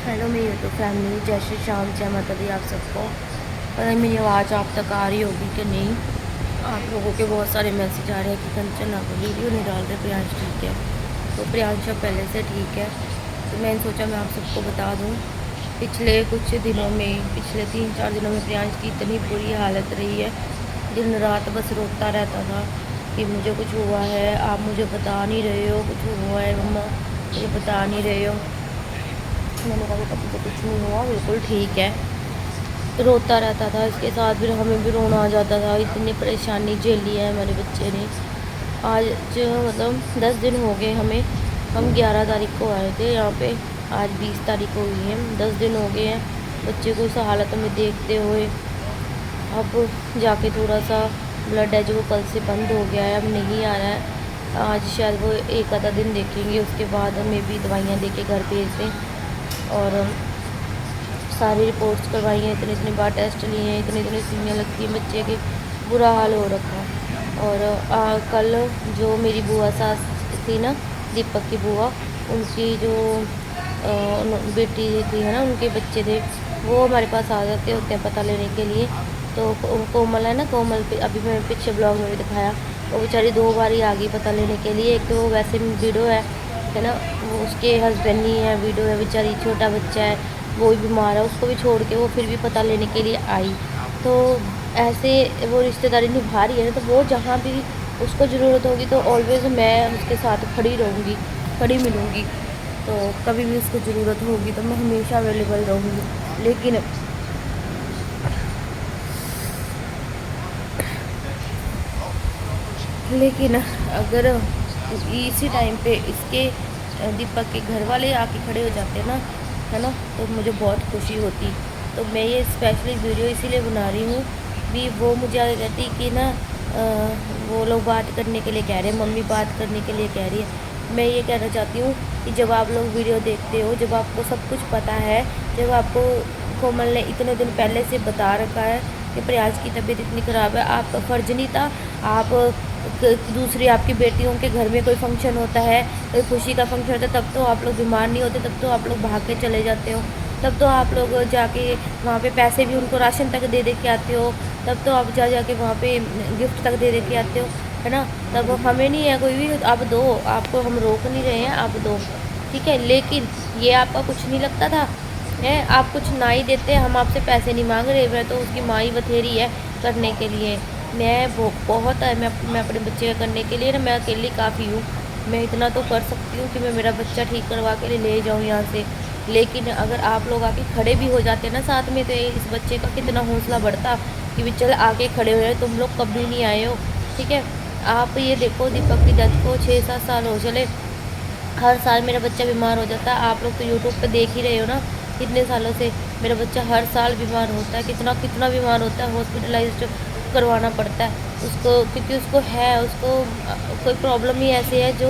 Hello मेरी YouTube family, जय श्री श्याम, जय माता दी आप सबको। पता नहीं मेरी आवाज़ आप तक आ रही होगी कि नहीं। आप लोगों के बहुत सारे मैसेज आ रहे हैं कि कंचन आप वीडियो नहीं डाल रहे, प्रियांश ठीक है। तो प्रियांश अब पहले से ठीक है, तो मैंने सोचा मैं आप सबको बता दूँ। पिछले कुछ दिनों में, पिछले 3-4 दिनों में प्रियांश की इतनी बुरी हालत रही है। दिन रात बस रोता रहता था कि मुझे कुछ हुआ है, आप मुझे बता नहीं रहे हो, कुछ हुआ है मम्मा, मुझे बता नहीं रहे हो। मैंने कहा बेटा तुझे कुछ नहीं हुआ, बिल्कुल ठीक है। रोता रहता था, इसके साथ फिर हमें भी रोना आ जाता था। इतनी परेशानी झेली है हमारे बच्चे ने। आज मतलब 10 दिन हो गए हमें। हम 11 तारीख को आए थे यहाँ पे, आज 20 तारीख हो गई है, 10 दिन हो गए हैं बच्चे को इस हालत में देखते हुए। अब जाके थोड़ा सा ब्लड है जो वो कल से बंद हो गया है, अब नहीं आ रहा है। आज शायद वो एक आधा दिन देखेंगे, उसके बाद हमें भी दवाइयाँ दे के घर भेज दें। और सारी रिपोर्ट्स करवाई हैं, इतने इतने बार टेस्ट लिए हैं, इतनी इतनी सुइयाँ लगती हैं बच्चे के, बुरा हाल हो रखा। और कल जो मेरी बुआ सास थी ना, दीपक की बुआ, उनकी जो बेटी थी है ना, उनके बच्चे थे, वो हमारे पास आ जाते होते हैं पता लेने के लिए। तो कोमल है ना, कोमल अभी मैंने पीछे ब्लॉग में भी दिखाया, वो बेचारी 2 बार ही आ गई पता लेने के लिए। एक तो वो वैसे वीडियो है ना, वो उसके हस्बैंड नहीं है, वीडियो है, बेचारी छोटा बच्चा है, वो भी बीमार है, उसको भी छोड़ के वो फिर भी पता लेने के लिए आई। तो ऐसे वो रिश्तेदारी निभा रही है ना, तो वो जहाँ भी उसको ज़रूरत होगी तो ऑलवेज़ मैं उसके साथ खड़ी रहूँगी, खड़ी मिलूँगी। तो कभी भी उसको ज़रूरत होगी तो मैं हमेशा अवेलेबल रहूँगी। लेकिन अगर इसी टाइम पे इसके दीपक के घर वाले आके खड़े हो जाते ना, है ना, तो मुझे बहुत खुशी होती। तो मैं ये स्पेशली वीडियो इसीलिए बना रही हूँ भी। वो मुझे आगे कहती कि ना वो लोग बात करने के लिए कह रहे हैं, मम्मी बात करने के लिए कह रही है। मैं ये कहना चाहती हूँ कि जब आप लोग वीडियो देखते हो, जब आपको सब कुछ पता है, जब आपको कोमल ने इतने दिन पहले से बता रखा है कि प्रियांश की तबीयत इतनी ख़राब है, आपका फ़र्ज़ नहीं था आप दूसरी आपकी बेटियों के घर में कोई फंक्शन होता है, कोई खुशी का फंक्शन होता है, तब तो आप लोग बीमार नहीं होते, तब तो आप लोग भाग के चले जाते हो, तब तो आप लोग जाके वहाँ पे पैसे भी उनको राशन तक दे दे के आते हो, तब तो आप जाके वहाँ पे गिफ्ट तक दे दे के आते हो, है ना। तब हमें नहीं है कोई भी, आप दो, आपको हम रोक नहीं रहे हैं, आप दो, ठीक है। लेकिन ये आपका कुछ नहीं लगता था है, आप कुछ ना ही देते, हम आपसे पैसे नहीं मांग रहे, मैं तो उसकी माँ ही बथेरी है करने के लिए। मैं बहुत है, मैं अपने बच्चे का करने के लिए ना, मैं अकेली काफ़ी हूँ। मैं इतना तो कर सकती हूँ कि मैं मेरा बच्चा ठीक करवा के ले जाऊँ यहाँ से। लेकिन अगर आप लोग आके खड़े भी हो जाते ना साथ में, तो इस बच्चे का कितना हौसला बढ़ता कि भी चल आके खड़े हुए, तुम लोग कभी नहीं आए हो, ठीक है। आप ये देखो, दीपक की डेथ को 6-7 साल हो चले, हर साल मेरा बच्चा बीमार हो जाता है। आप लोग तो यूट्यूब पे देख ही रहे हो ना, इतने सालों से मेरा बच्चा हर साल बीमार होता है, कितना कितना बीमार होता है, हॉस्पिटलाइज्ड करवाना पड़ता है उसको, क्योंकि उसको कोई प्रॉब्लम ही ऐसी है जो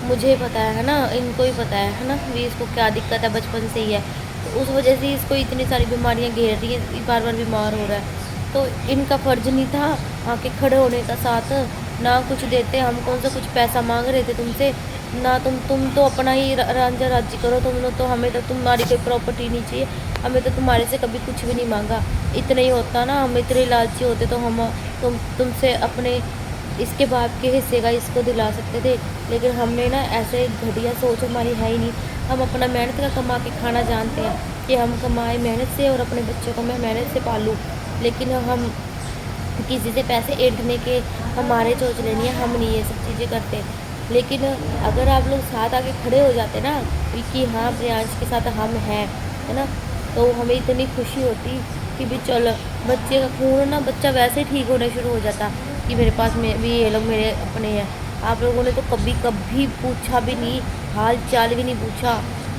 मुझे पता है ना, इनको ही पता है ना, भी इसको क्या दिक्कत है, बचपन से ही है। तो उस वजह से इसको इतनी सारी बीमारियां घेर रही है, बार बार बीमार हो रहा है। तो इनका फ़र्ज़ नहीं था आके खड़े होने का साथ, ना कुछ देते, हम कौन सा कुछ पैसा मांग रहे थे तुमसे ना। तुम तो अपना ही रांझा राज्य करो, तुम लोग तो, हमें तो तुम्हारी कोई प्रॉपर्टी नहीं चाहिए, हमें तो तुम्हारे से कभी कुछ भी नहीं मांगा। इतना ही होता ना, हम इतने लालची होते तो हम तुमसे अपने इसके बाप के हिस्से का इसको दिला सकते थे। लेकिन हमने ना ऐसे घटिया सोच हमारी है ही नहीं। हम अपना मेहनत का कमा के खाना जानते हैं कि हम कमाए मेहनत से और अपने बच्चों को मैं मेहनत से पालूँ। लेकिन हम किसी से पैसे ऐंठने के हमारे सोच लेनी है, हम नहीं ये सब चीज़ें करते। लेकिन अगर आप लोग साथ आके खड़े हो जाते ना कि हाँ प्रियांश के साथ हम हैं, है ना, तो हमें इतनी खुशी होती कि भी चल बच्चे का खून ना, बच्चा वैसे ही ठीक होने शुरू हो जाता कि मेरे पास में भी ये लोग मेरे अपने हैं। आप लोगों ने तो कभी कभी पूछा भी नहीं, हाल चाल भी नहीं पूछा,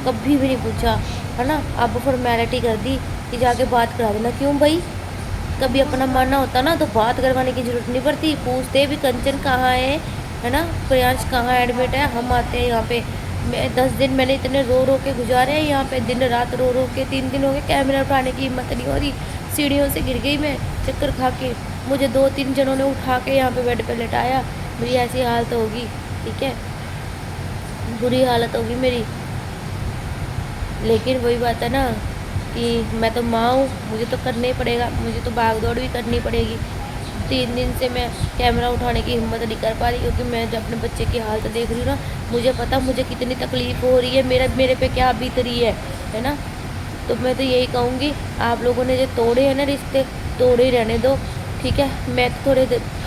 कभी भी नहीं पूछा, है ना। अब फॉर्मेलिटी कर दी कि जाके बात करा देना। क्यों भाई, कभी अपना मरना होता ना तो बात करवाने की ज़रूरत नहीं पड़ती, पूछते भी कंचन कहाँ है ना, प्रियांश कहाँ एडमिट है, हम आते हैं यहाँ पे। मैं 10 दिन मैंने इतने रो रो के गुजारे हैं यहाँ पे, दिन रात रो रो के, 3 दिन हो गए कैमरा उठाने की हिम्मत नहीं हो रही, सीढ़ियों से गिर गई मैं चक्कर खा के, मुझे 2-3 जनों ने उठा के यहाँ पे बेड पे लेटाया। मेरी ऐसी हालत होगी, ठीक है, बुरी हालत होगी मेरी। लेकिन वही बात है ना कि मैं तो माँ हूँ, मुझे तो करना ही पड़ेगा, मुझे तो भाग दौड़ भी करनी पड़ेगी। 3 दिन से मैं कैमरा उठाने की हिम्मत नहीं कर पा रही, क्योंकि मैं जब अपने बच्चे की हालत देख रही हूँ ना, मुझे पता मुझे कितनी तकलीफ़ हो रही है, मेरे पे क्या बीत रही है ना। तो मैं तो यही कहूँगी, आप लोगों ने जो तोड़े हैं ना रिश्ते, तोड़े ही रहने दो, ठीक है। मैं तो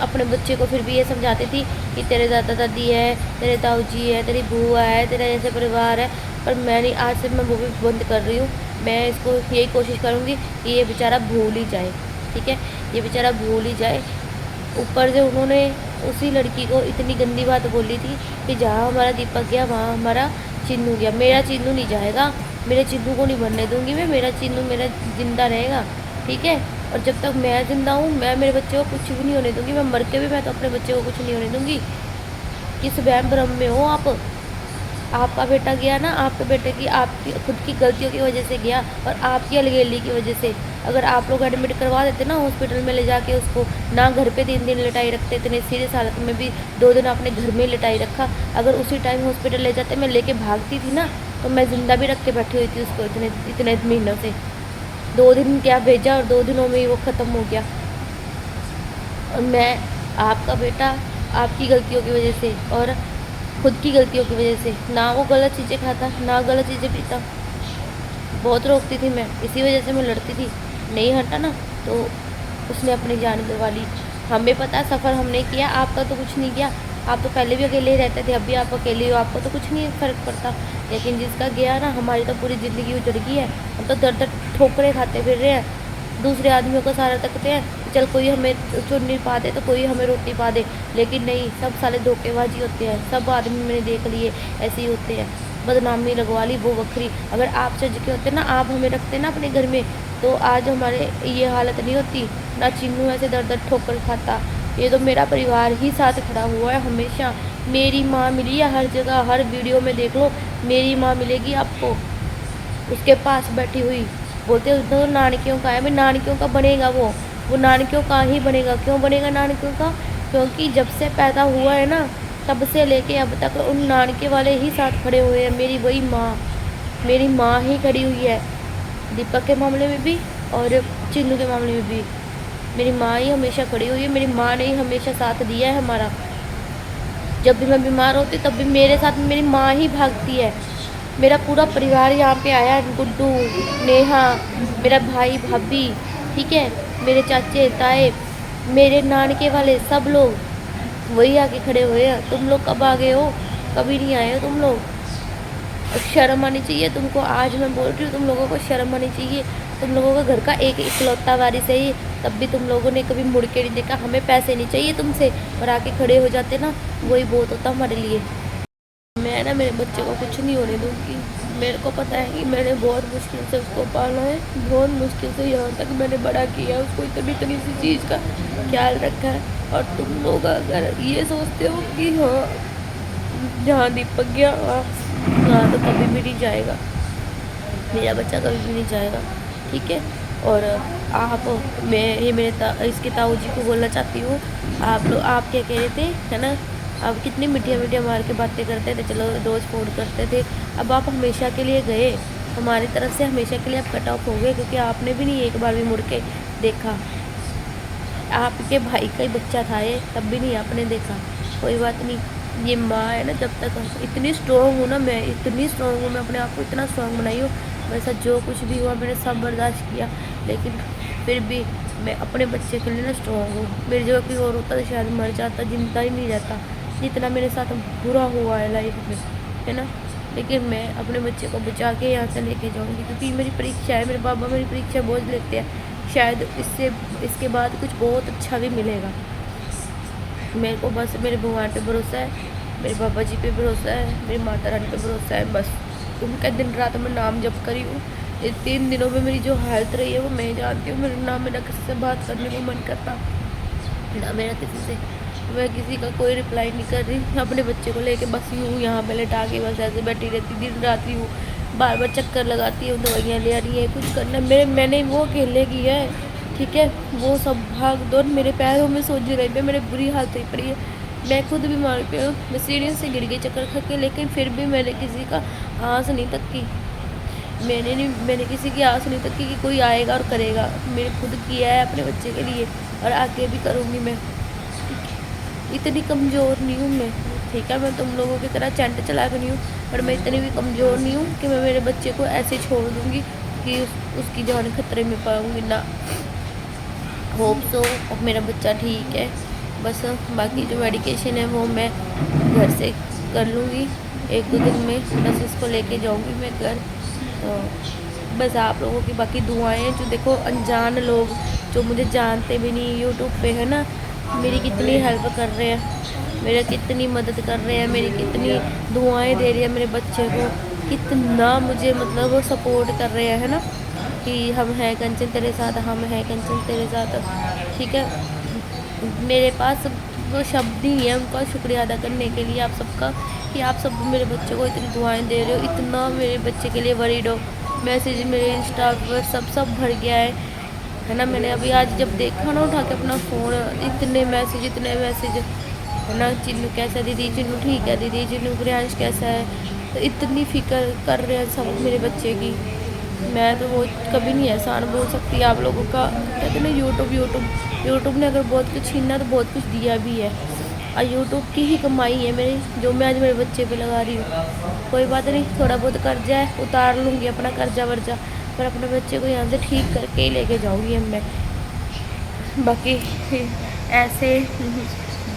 अपने बच्चे को फिर भी ये समझाती थी कि तेरे दादा दादी है, तेरे ताऊ जी है, तेरी बुआ है, तेरा ऐसे परिवार है, पर मैं नहीं, आज से मैं वो भी बंद कर रही हूँ। मैं इसको यही कोशिश करूँगी कि ये बेचारा भूल ही जाए, ठीक है, ये बेचारा भूल ही जाए। ऊपर से उन्होंने उसी लड़की को इतनी गंदी बात बोली थी कि जहाँ हमारा दीपक गया वहाँ हमारा चिन्नू गया। मेरा चिन्नू नहीं जाएगा, मेरे चिन्नू को नहीं बनने दूंगी मैं, मेरा चिन्नू मेरा ज़िंदा रहेगा, ठीक है। और जब तक मैं ज़िंदा हूँ, मैं मेरे बच्चे को कुछ भी नहीं होने दूंगी, मैं मर के भी मैं तो अपने बच्चे को कुछ नहीं होने दूंगी। किस वहम भ्रम में हो आप? आपका बेटा गया ना, आपके बेटे की आपकी खुद की गलतियों की वजह से गया, और आपकी अलगेली की वजह से। अगर आप लोग एडमिट करवा देते ना हॉस्पिटल में ले जाके उसको, ना घर पे 3 दिन लिटाई रखते, इतने सीरियस हालत में भी 2 दिन आपने घर में लिटाई रखा। अगर उसी टाइम हॉस्पिटल ले जाते, मैं लेके भागती थी ना, तो मैं ज़िंदा भी रख के बैठी हुई थी उसको इतने इतने महीनों से। 2 दिन क्या भेजा और 2 दिनों में ही वो ख़त्म हो गया। और मैं, आपका बेटा आपकी गलतियों की वजह से और खुद की गलतियों की वजह से, ना वो गलत चीज़ें खाता, ना गलत चीज़ें पीता, बहुत रोकती थी मैं, इसी वजह से मैं लड़ती थी। नहीं हटा ना तो उसने अपनी जान गंवा ली। हमें पता, सफ़र हमने किया, आपका तो कुछ नहीं किया। आप तो पहले भी अकेले ही रहते थे, अब भी आप अकेले हो, आपको तो कुछ नहीं फ़र्क पड़ता। लेकिन जिसका गया ना, हमारी तो पूरी ज़िंदगी उजड़ गई है। हम तो दर दर ठोकरें खाते फिर रहे हैं, दूसरे आदमियों का सहारा तकते हैं कि चल कोई हमें चुन नहीं पा दे तो कोई हमें रोटी पा दे। लेकिन नहीं, सब साले धोखेबाजी होते हैं, सब आदमी मैंने देख लिए ऐसे ही होते हैं। बदनामी लगवा ली वो बकरी। अगर आप सज के होते ना, आप हमें रखते ना अपने घर में, तो आज हमारे ये हालत नहीं होती। ना चिन्नू ऐसे दर दर ठोकर खाता। ये तो मेरा परिवार ही साथ खड़ा हुआ है हमेशा। मेरी माँ मिली है हर जगह, हर वीडियो में देख लो, मेरी माँ मिलेगी आपको उसके पास बैठी हुई। बोलते हैं तो नानकियों का है, भाई नानकियों का बनेगा वो नानकियों का ही बनेगा। क्यों बनेगा नानकियों का? क्योंकि जब से पैदा हुआ है ना, तब से लेके अब तक उन नानके वाले ही साथ खड़े हुए हैं। मेरी वही माँ, मेरी माँ ही खड़ी हुई है, दीपक के मामले में भी और चिन्नू के मामले में भी। मेरी माँ ही हमेशा खड़ी हुई है, मेरी माँ ने ही हमेशा साथ दिया है हमारा। जब भी मैं बीमार होती तब भी मेरे साथ मेरी माँ ही भागती है। मेरा पूरा परिवार यहाँ पे आया, गुड्डू, नेहा, मेरा भाई भाभी, ठीक है, मेरे चाचे ताए, मेरे नानके वाले सब लोग वही आके खड़े हुए हैं। तुम लोग कब आ गए हो? कभी नहीं आए हो तुम लोग। और शर्म आनी चाहिए तुमको, आज मैं बोल रही हूँ, तुम लोगों को शर्म आनी चाहिए। तुम लोगों का घर का एक इकलौता वारिस है ये, तब भी तुम लोगों ने कभी मुड़ के नहीं देखा। हमें पैसे नहीं चाहिए तुमसे, पर आके खड़े हो जाते ना, वही बहुत होता हमारे लिए। मैं ना मेरे बच्चे को कुछ नहीं होने दूँगी। मेरे को पता है कि मैंने बहुत मुश्किल से उसको पाला है, बहुत मुश्किल से यहाँ तक मैंने बड़ा किया, उसको इतनी इतनी सी चीज़ का ख्याल रखा है। और तुम लोग अगर ये सोचते हो कि हाँ जहाँ दीपक गया वहाँ तो कभी भी नहीं जाएगा, मेरा बच्चा कभी भी नहीं जाएगा, ठीक है। और आप, मैं ये इसके ताऊ जी को बोलना चाहती हूँ, आप लोग, आप क्या कह रहे थे, है ना, आप कितनी मीठिया मीठिया मार के बातें करते थे, चलो रोज़ फ़ोन करते थे। अब आप हमेशा के लिए गए, हमारी तरफ से हमेशा के लिए आप कट ऑफ हो गए, क्योंकि आपने भी नहीं एक बार भी मुड़ के देखा। आपके भाई का ही बच्चा था ये, तब भी नहीं आपने देखा। कोई बात नहीं, ये माँ है ना, जब तक इतनी स्ट्रॉन्ग हूँ ना, मैं इतनी स्ट्रॉन्ग हूँ, मैं अपने आप को इतना स्ट्रॉन्ग बनाई हूँ। मेरे साथ जो कुछ भी हुआ मैंने सब बर्दाश्त किया, लेकिन फिर भी मैं अपने बच्चे के लिए ना स्ट्रॉन्ग हूँ। मेरी जगह कोई और होता तो शायद मर जाता, जिंदा ही नहीं रहता। जितना मेरे साथ बुरा हुआ है लाइफ में, है ना, लेकिन मैं अपने बच्चे को बचा के यहाँ से लेके जाऊँगी, क्योंकि मेरी परीक्षा है, मेरे पापा मेरी परीक्षा बोझ लेते हैं। शायद इसके बाद कुछ बहुत अच्छा भी मिलेगा। मेरे को बस मेरे भगवान पे भरोसा है, मेरे बाबा जी पे भरोसा है, मेरी माता रानी पे भरोसा है। बस उनका दिन रात मैं नाम जप करी हूँ। इस 3 दिनों में मेरी जो हालत रही है वो मैं जानती हूँ। मेरा किसी से बात करने को मन करता, ना मेरा किसी से, मैं किसी का कोई रिप्लाई नहीं कर रही। अपने बच्चे को लेके बस यूँ यहाँ पे लेटा के बस ऐसे बैठी रहती, दिन रात यूँ बार बार चक्कर लगाती हूँ, दवाइयाँ ले आ रही है, कुछ करना मैंने वो अकेले किया है, ठीक है। वो सब भाग दौड़ मेरे पैरों में सोच रही पे, मेरे बुरी हालत हुई पड़ी है। मैं खुद बीमार पे हूँ, मैं सीढ़ियों से गिर गई चक्कर खा के, लेकिन फिर भी मैंने किसी का आँच नहीं तक की। मैंने किसी की आस नहीं तकी कि कोई आएगा और करेगा। मैंने खुद किया है अपने बच्चे के लिए और आगे भी करूँगी मैं। इतनी कमज़ोर नहीं हूँ मैं, ठीक है। मैं तुम लोगों की तरह चैंट चला कर नहीं हूँ, पर मैं इतनी भी कमज़ोर नहीं हूँ कि मैं मेरे बच्चे को ऐसे छोड़ दूँगी कि उसकी जान खतरे में पाऊँगी ना। होप सो अब मेरा बच्चा ठीक है। बस बाकी जो मेडिकेशन है वो मैं घर से कर लूँगी, 1-2 दिन में बस इसको लेके जाऊँगी मैं घर। तो बस आप लोगों की बाकी दुआएं, जो देखो अनजान लोग जो मुझे जानते भी नहीं यूट्यूब पे है ना, मेरी कितनी हेल्प कर रहे हैं, मेरा कितनी मदद कर रहे हैं, मेरी कितनी दुआएं दे रही है मेरे बच्चे को, कितना मुझे मतलब वो सपोर्ट कर रहे हैं, है ना, कि हम हैं कंचन तेरे साथ, हम हैं कंचन तेरे साथ, ठीक है। मेरे पास वो शब्द ही है उनका शुक्रिया अदा करने के लिए आप सबका, कि आप सब मेरे बच्चे को इतनी दुआएं दे रहे हो, इतना मेरे बच्चे के लिए वरीड हो। मैसेज मेरे इंस्टा पर सब भर गया है ना। मैंने अभी आज जब देखा ना उठा के अपना फ़ोन, इतने मैसेज है ना। चिन्नू कैसा है दीदी, चिन्नू ठीक है दीदी, चिन्नू प्रियांश कैसा है, तो इतनी फिक्र कर रहे हैं सब मेरे बच्चे की। मैं तो वो कभी नहीं एहसान बोल सकती आप लोगों का। कहते ना यूट्यूब ने अगर बहुत कुछ छीना तो बहुत कुछ दिया भी है, और यूट्यूब की ही कमाई है मेरी, जो मैं आज मेरे बच्चे पे लगा रही हूँ। कोई बात नहीं, थोड़ा बहुत कर्जा है उतार लूँगी अपना कर्जा वर्जा, पर अपने बच्चे को यहाँ से ठीक करके ही लेके जाऊँगी अब मैं। बाकी ऐसे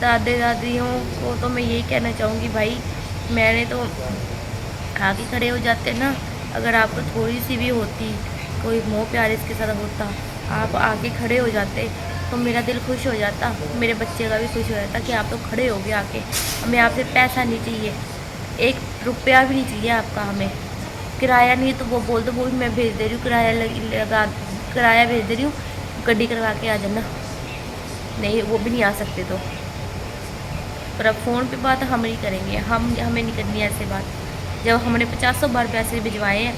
दादे दादियों को तो मैं यही कहना चाहूँगी, भाई मैंने तो आगे खड़े हो जाते ना, अगर आपको थोड़ी सी भी होती, कोई मोह प्यार इसके साथ होता, आप आगे खड़े हो जाते तो मेरा दिल खुश हो जाता, मेरे बच्चे का भी खुश हो जाता कि आप तो खड़े हो गए आके। हमें आपसे पैसा नहीं चाहिए, 1 रुपया भी नहीं चाहिए आपका, हमें किराया नहीं तो वो बोल दो, वो भी मैं भेज दे रही हूँ, किराया भेज दे रही हूँ, गड्डी करवा के आ जाना। नहीं वो भी नहीं आ सकते तो, पर अब फ़ोन पे बात हम नहीं करेंगे, हमें नहीं करनी ऐसे बात। जब हमने 50 बार पैसे भिजवाए हैं,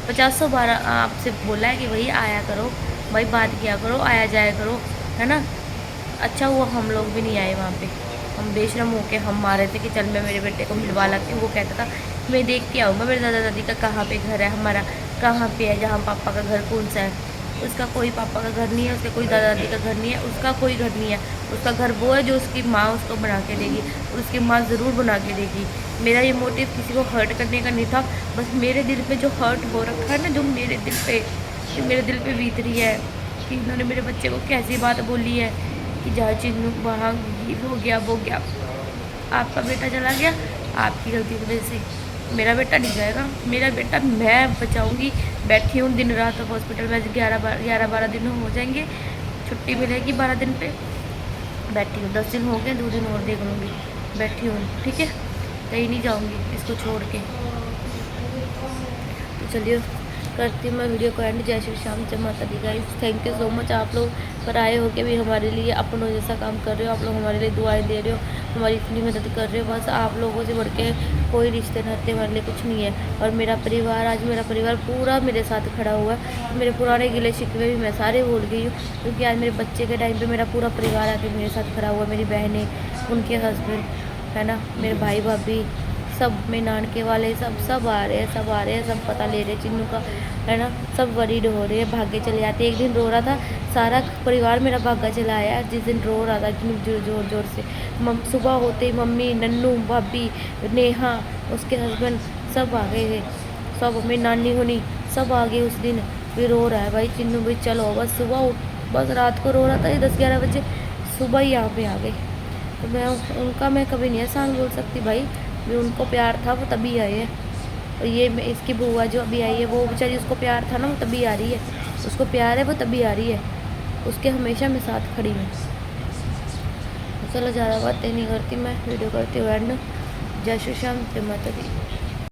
50 बार आपसे बोला है कि भाई आया करो, भाई बात किया करो, आया जाया करो, है ना। अच्छा हुआ हम लोग भी नहीं आए वहाँ पे, हम बेशरम होके हम मारे थे कि चल मैं मेरे बेटे को मिलवा लाती हूँ। वो कहता था मैं देख के आऊँगा मेरे दादा दादी का कहाँ पे घर है, हमारा कहाँ पे है, जहाँ पापा का घर कौन सा है। उसका कोई पापा का घर नहीं है, उसका कोई दादा दादी का घर नहीं है, उसका कोई घर नहीं है। उसका घर वो है जो उसकी माँ उसको बना के देगी, और उसकी माँ ज़रूर बना के देगी। मेरा ये मोटिव किसी को हर्ट करने का नहीं था, बस मेरे दिल पे जो हर्ट हो रखा है ना, जो मेरे दिल पे बीत रही है कि इन्होंने मेरे बच्चे को कैसी बात बोली है कि जहाँ चिन्नू वहाँ हो गया वो गया, आपका बेटा चला गया आपकी गलती की वजह से, मेरा बेटा नहीं जाएगा। मेरा बेटा मैं बचाऊंगी। बैठी हूँ दिन रात हॉस्पिटल में, 11-12 दिन हो जाएंगे, छुट्टी मिलेगी 12 दिन पे, बैठी हूँ। 10 दिन हो गए, 2 दिन और देख लूँगी, बैठी हूँ, ठीक है, कहीं नहीं जाऊँगी इसको छोड़ के। तो चलिए करती हूँ मैं वीडियो को एंड। जय श्री श्याम, जय माता दी guys. Thank you so much, आप लोग पर आए हो के भी हमारे लिए अपनों जैसा काम कर रहे हो, आप लोग हमारे लिए दुआएं दे रहे हो, हमारी इतनी मदद कर रहे हो। बस आप लोगों से बढ़ के कोई रिश्ते नाते हमारे लिए कुछ नहीं है। और मेरा परिवार, आज मेरा परिवार पूरा मेरे साथ खड़ा हुआ है। मेरे पुराने गिले शिकवे भी मैं सारे भूल गई हूँ, क्योंकि आज मेरे बच्चे के टाइम पर मेरा पूरा परिवार आके मेरे साथ खड़ा हुआ। मेरी बहनें, उनके हस्बैंड, है ना, मेरे भाई भाभी, सब में नानके वाले सब आ रहे हैं, सब पता ले रहे चिन्नू का, है ना। सब वरीड हो रहे हैं, भागे चले जाते। एक दिन रो रहा था, सारा परिवार मेरा भागा चला आया। जिस दिन रो रहा था जोर जोर से, सुबह होते ही मम्मी, नन्नू, भाभी, नेहा, उसके हस्बैंड सब आ गए थे, सब मेरी नानी होनी सब आ गए उस दिन। फिर रो रहा है भाई चिन्नू, भाई चलो। बस सुबह बस रात को रो रहा था 10-11 बजे, सुबह ही यहाँ पे आ गए। तो मैं कभी नहीं एहसान बोल सकती भाई, भी उनको प्यार था वो तभी आए हैं। और ये इसकी बुआ जो अभी आई है, वो बेचारी, उसको प्यार था ना, वो तभी आ रही है, उसको प्यार है वो तभी आ रही है, उसके हमेशा मैं साथ खड़ी हूँ। चलो ज़्यादा बातें नहीं करती मैं, वीडियो करती हूँ एंड। जय श्री श्याम, जय माता दी।